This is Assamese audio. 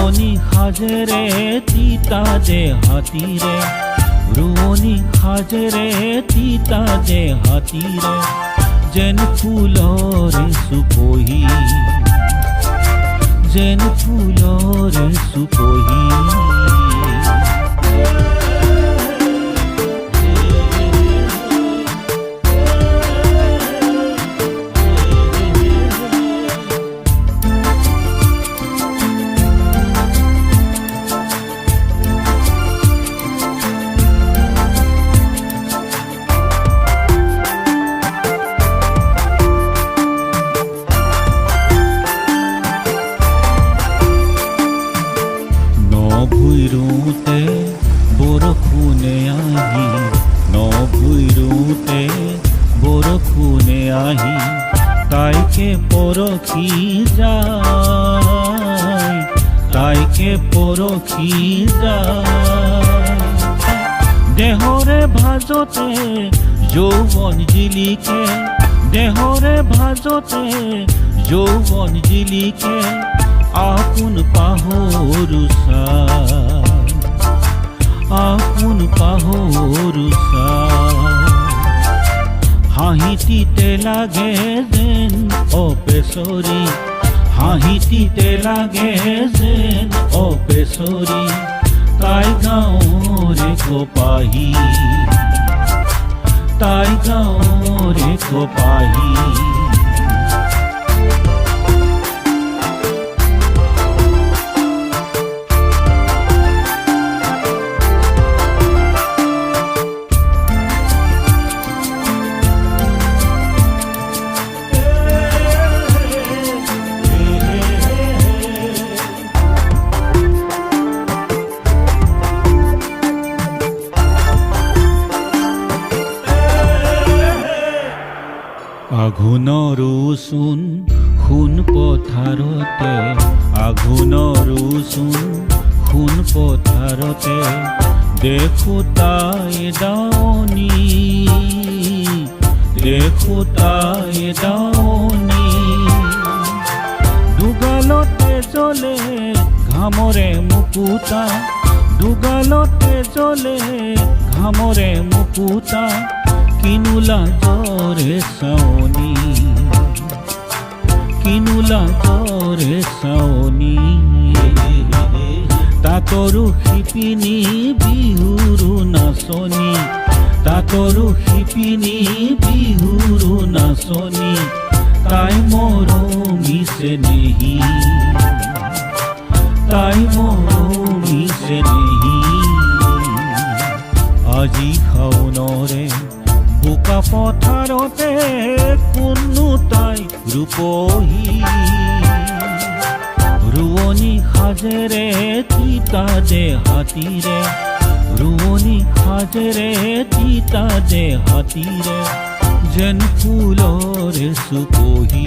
ৰুৱনি সাজেৰে তিতা যে হাতীৰে, ৰুৱনি সাজেৰে তিতা যে হাতীৰে, যেন ফুলৰে চুপহি, যেন ফুলৰে চুপহি। নভুইৰোতে বৰষুণে আহি, নভুইৰোতে বৰষুণে আহি, তাইকে পৰখি যায়, তাইকে পৰখি যায়। দেহৰে ভাজতে যৌৱন জিলিকে, দেহৰে ভাজতে যৌৱন জিলিকে, আপোন পাহৰু চাই, আপোন পাহৰু চাই। হাঁহিটিতে লাগে যেন অপেচৰি, হাঁহিটিতে লাগে যেন অপেচৰি, তাই গাঁৱৰে কপাহী, তাই গাঁৱৰে কপাহী। আঘোণৰো চোন সোণ পথাৰতে, আঘোণৰো চোন সোণ পথাৰতে, দেখো তাই দাৱনী, দেখো তাই দাৱনী। দুগালতে জ্বলে ঘামৰে মুকুতা, দুগালতে জ্বলে ঘামৰে মুকুতা, কিনো লাজৰে চাৱনী, কিনো লাজৰে চাৱনী। তাতৰো শিপিনী বিহুৰো নাচনী, তাতৰো শিপিনী বিহুৰো নাচনী, তাই মৰমিছে নেহি, তাই মৰমিছে নেহি। আজি শাওণৰে বোকা পথাৰতে কোনো তাই ৰূপহী, ৰুৱনি সাজেৰে তিতা যে হাতীৰে, ৰুৱনি সাজেৰে তিতা যে হাতীৰে, যেন ফুলৰে চুপহি।